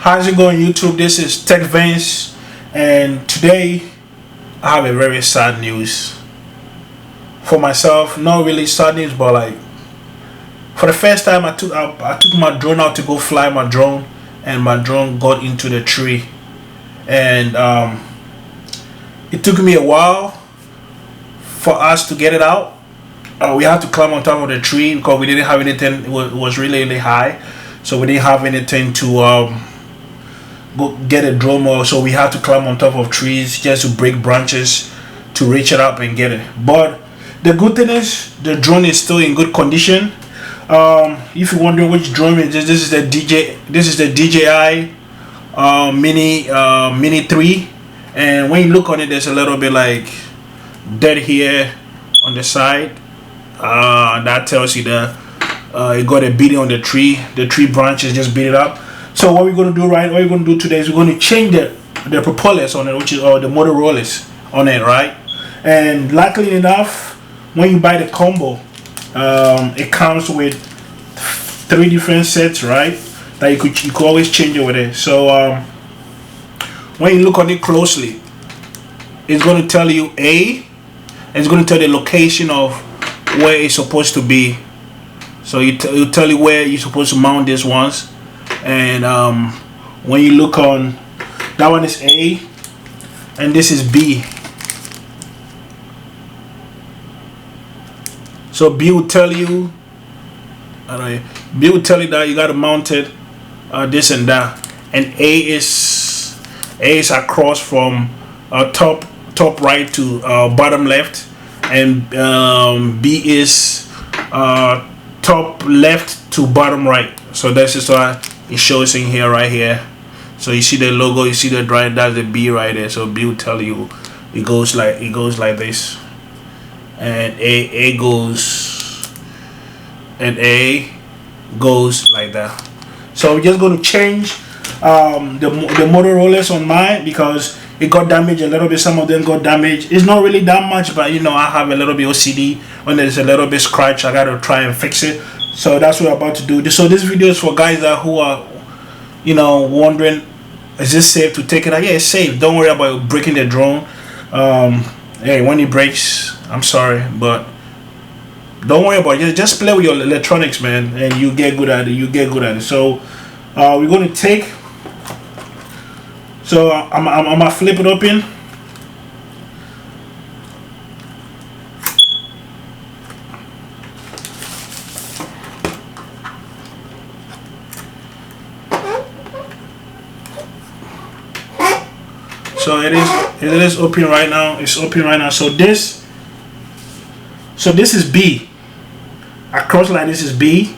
How's it going, YouTube? This is TechVinc, and today I have a very sad news for myself. Not really sad news, but like for the first time, I took my drone out to go fly my drone, and my drone got into the tree, and it took me a while for us to get it out. We had to climb on top of the tree because we didn't have anything. It was really high, so we didn't have anything to go get a drone or so. We had to climb on top of trees just to break branches to reach it up and get it. But the good thing is the drone is still in good condition. If you're wondering which drone it is, this is the DJI Mini 3, and when you look on it, there's a little bit like dead here on the side. That tells you that it got a beating on the tree. The tree branches just beat it up. So what we're going to do today is we're going to change the propellers on it, which is the motor rollers on it, right? And luckily enough, when you buy the combo, it comes with 3 different sets, right? That you could always change over there. So when you look on it closely, it's going to tell you it's going to tell the location of where it's supposed to be. So it'll tell you where you're supposed to mount these ones. And when you look on, that one is A and this is B. So B will tell you that you got to mount it this and that, and A is across from top right to bottom left, and B is top left to bottom right. So that's just why it shows in here, right here. So you see the logo, you see the drive, that's the B right there. So B will tell you it goes like this, and A goes like that. So we're just going to change the motor rollers on mine because it got damaged a little bit. Some of them got damaged. It's not really that much, but you know, I have a little bit OCD. When there's a little bit scratch, I gotta try and fix it. So that's what I'm about to do. So this video is for guys who are, you know, wondering, is this safe to take it out? Yeah, it's safe. Don't worry about breaking the drone. Hey, when it breaks, I'm sorry, but don't worry about it. Just play with your electronics, man, and you get good at it. So we're going to take. So I'm gonna flip it open. So it is open right now. It's open right now. So this is B. Across like this is B,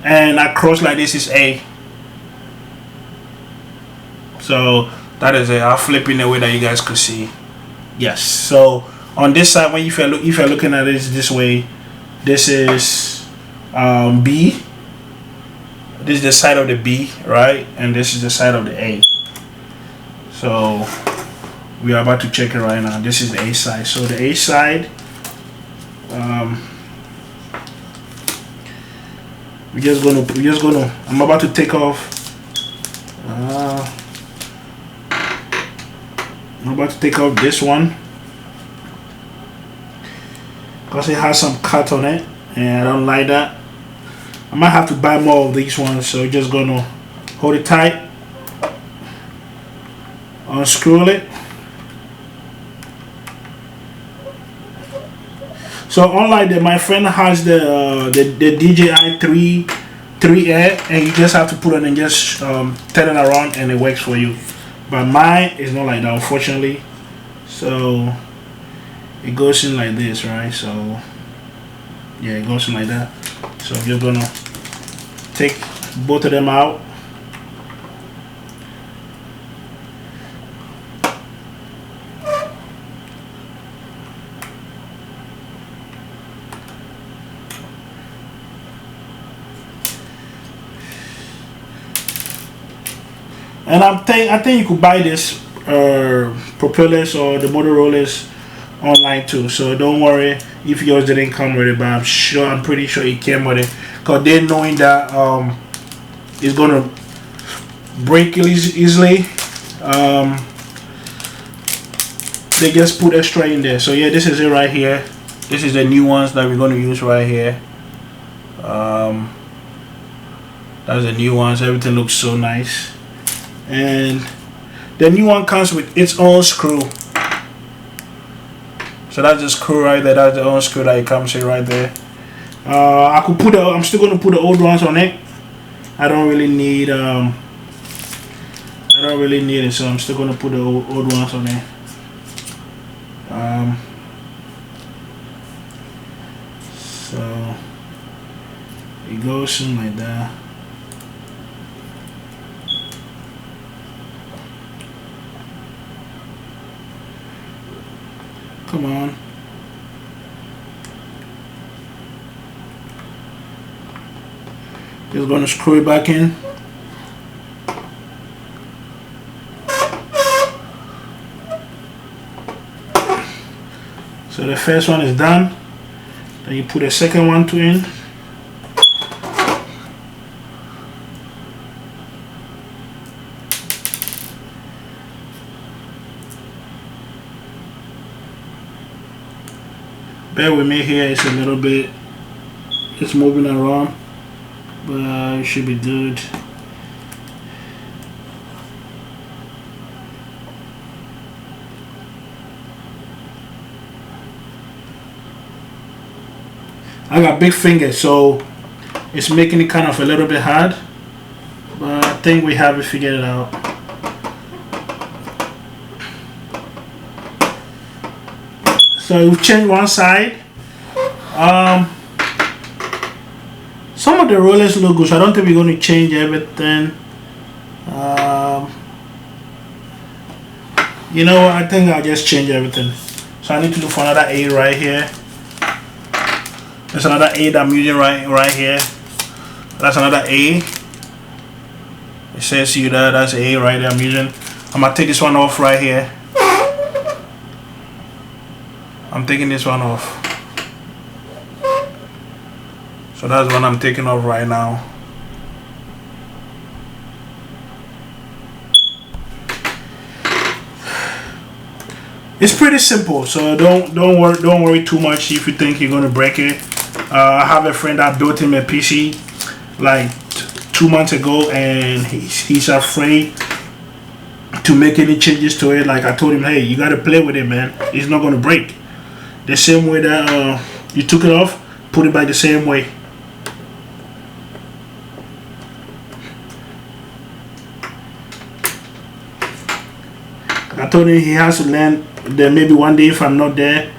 and across like this is A. So that is it. I'll flip in the way that you guys could see. Yes. So on this side, when if you're looking at it this way, this is B. This is the side of the B, right? And this is the side of the A. So we are about to check it right now. This is the A side. So the A side, we're just gonna. I'm about to take off. I'm about to take off this one because it has some cut on it, and I don't like that. I might have to buy more of these ones. So just gonna hold it tight. Unscrew it. So unlike that, my friend has the DJI 3 Air, and you just have to put it and just turn it around and it works for you. But mine is not like that, unfortunately. So it goes in like this, right? So yeah, it goes in like that. So you're gonna take both of them out. And I think you could buy this propellers or the motor rollers online too. So don't worry if yours didn't come with it, but I'm pretty sure it came with it, because they're knowing that it's gonna break easily. They just put extra in there. So yeah, this is it right here. This is the new ones that we're going to use right here. That's the new ones. Everything looks so nice. And the new one comes with its own screw. So that's the screw right there. That's the own screw that it comes in right there. I could put. I'm still going to put the old ones on it. I don't really need. I don't really need it, so I'm still going to put the old ones on there. So it goes something like that. Come on. Just gonna screw it back in. So the first one is done. Then you put a second one to in. Bear with me here, it's a little bit, it's moving around, but it should be good. I got big fingers, so it's making it kind of a little bit hard, but I think we have it figured out. So we've changed one side. Some of the rollers look good, so I don't think we're going to change everything. You know what? I think I'll just change everything. So I need to look for another A right here. There's another A that I'm using right here. That's another A. It says you there. That's A right there I'm using. I'm gonna take this one off right here. I'm taking this one off. So that's one I'm taking off right now. It's pretty simple, so don't worry too much if you think you're gonna break it. I have a friend that built him a PC like 2 months ago, and he's afraid to make any changes to it. Like I told him, hey, you gotta play with it, man. It's not gonna break. The same way that you took it off, put it back the same way. I told him he has to learn that maybe one day if I'm not there,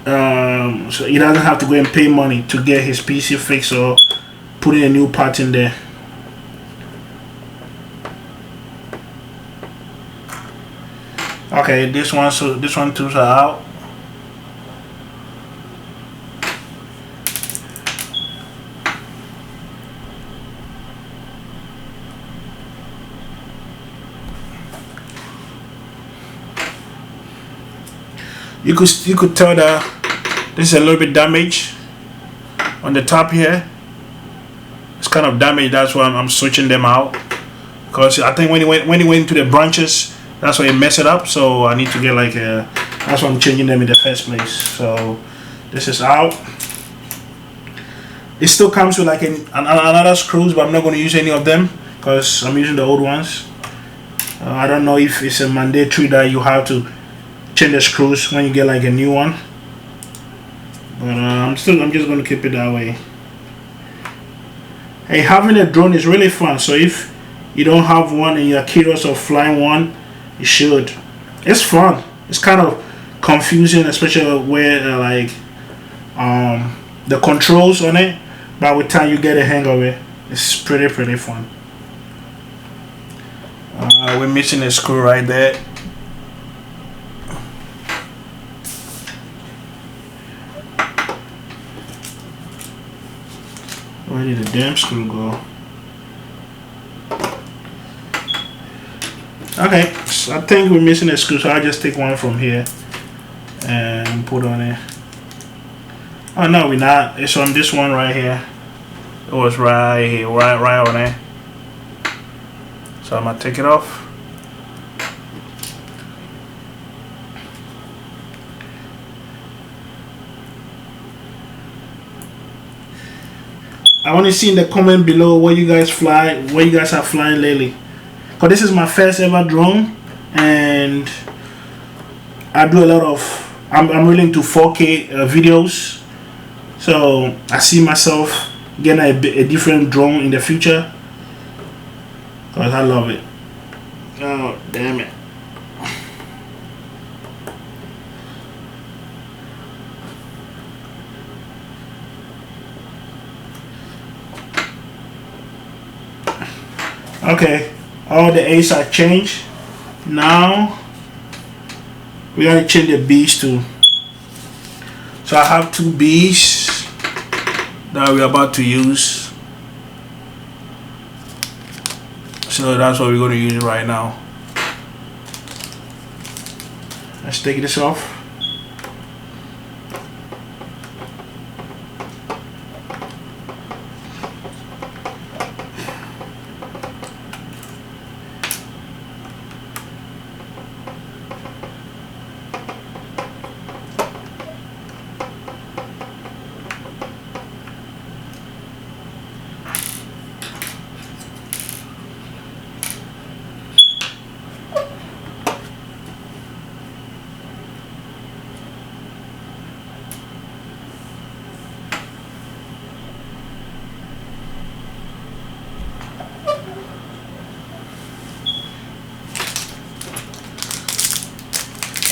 so he doesn't have to go and pay money to get his PC fixed or putting a new part in there. Okay, this one too are out. You could tell that this is a little bit damaged on the top here. It's kind of damaged. That's why I'm switching them out, because I think when it went into the branches, that's why it messed it up. So I need to get like a. That's why I'm changing them in the first place. So this is out. It still comes with like another screws, but I'm not going to use any of them because I'm using the old ones. I don't know if it's a mandatory that you have to change the screws when you get like a new one, but I'm just going to keep it that way. Hey, having a drone is really fun, so if you don't have one and you're curious of flying one, you should. It's fun. It's kind of confusing, especially where the controls on it, but with time you get a hang of it, it's pretty fun. We're missing a screw right there. Where did the damn screw go? Okay, so I think we're missing a screw, so I'll just take one from here and put on it. Oh no, we're not. It's on this one right here. It was right here, right on there. So I'm gonna take it off. I want to see in the comment below where you guys fly, where you guys are flying lately. Cause this is my first ever drone, and I do a lot of. I'm really into 4K videos, so I see myself getting a different drone in the future. Cause I love it. Oh damn it! Okay, all the A's are changed. Now we gotta change the B's too. So I have two B's that we're about to use. So that's what we're gonna use right now. Let's take this off.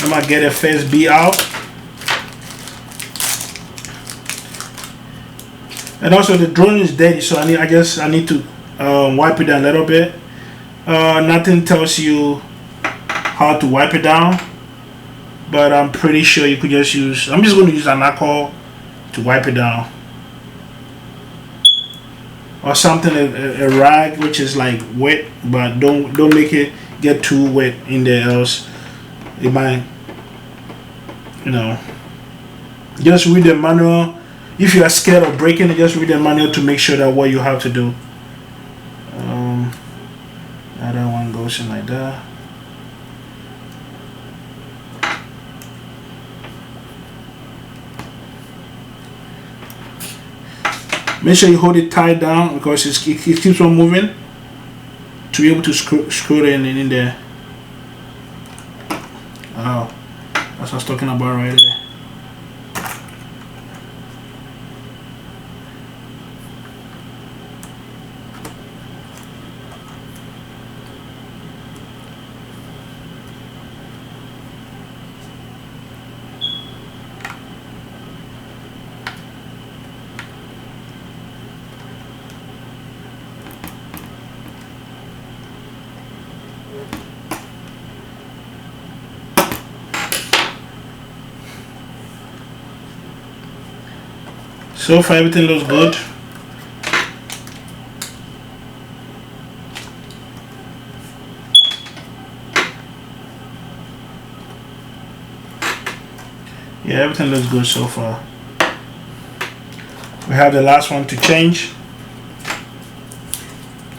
I'm gonna get a first B out. And also the drone is dirty, so I guess I need to wipe it down a little bit. Nothing tells you how to wipe it down, but I'm pretty sure you could just use, I'm just going to use an alcohol to wipe it down. Or something, a rag which is like wet, but don't make it get too wet in there, else it might, you know. Just read the manual. If you are scared of breaking it, just read the manual to make sure that what you have to do. That one goes in like that. Make sure you hold it tight down because it keeps on moving to be able to screw it in there. Oh, that's what I was talking about right there. So far everything looks good. Yeah, everything looks good so far. We have the last one to change.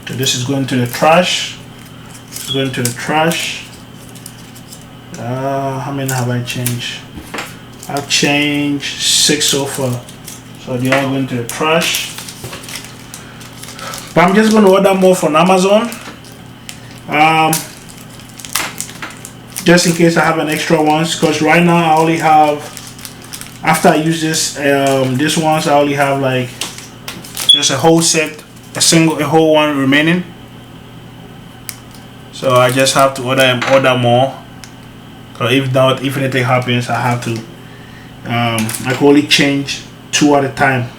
So this is going to the trash. This is going to the trash. How many have I changed? I've changed 6 so far. So they are going to the trash. But I'm just going to order more from Amazon. Just in case I have an extra ones, because right now I only have, after I use this ones, I only have like just a whole set, a whole one remaining. So I just have to order more. So if not, if anything happens, I have to. I can only change 2 at a time,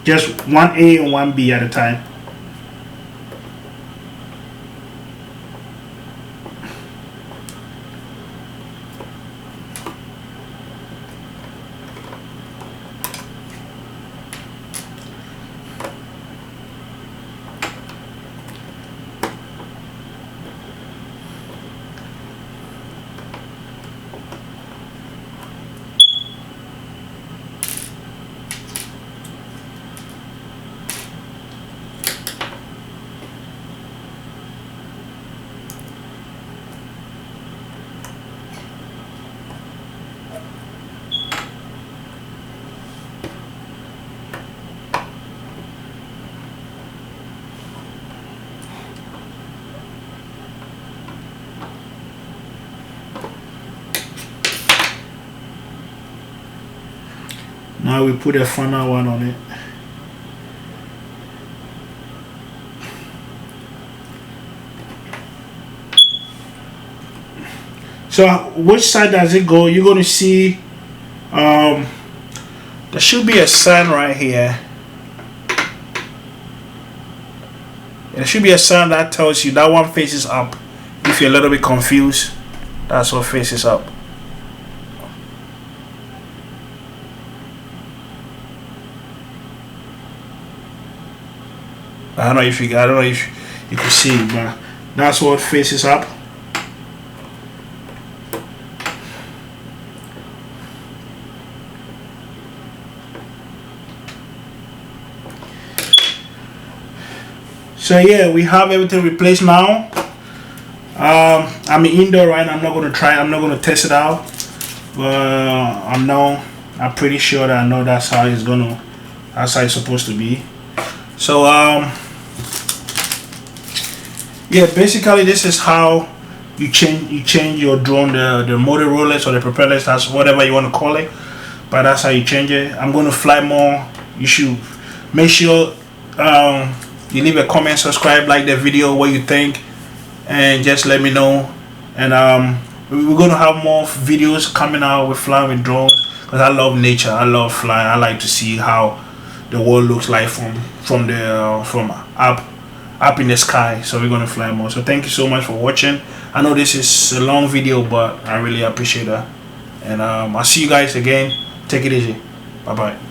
just 1A and 1B at a time. Now we put a final one on it. So which side does it go? You're going to see there should be a sign right here. There should be a sign that tells you that one faces up. If you're a little bit confused, that's what faces up. I don't know if you can see, but that's what faces up. So yeah, we have everything replaced now. I'm indoor right now. I'm not gonna test it out, but I'm pretty sure that I know that's how it's supposed to be. So yeah, basically this is how you change your drone, the motor rollers or the propellers, that's whatever you want to call it, but that's how you change it. I'm going to fly more. You should make sure you leave a comment, subscribe, like the video, what you think, and just let me know. And we're going to have more videos coming out with flying with drones, because I love nature, I love flying. I like to see how the world looks like from up in the sky. So we're going to fly more. So thank you so much for watching. I know this is a long video, but I really appreciate that. And I'll see you guys again. Take it easy. Bye bye.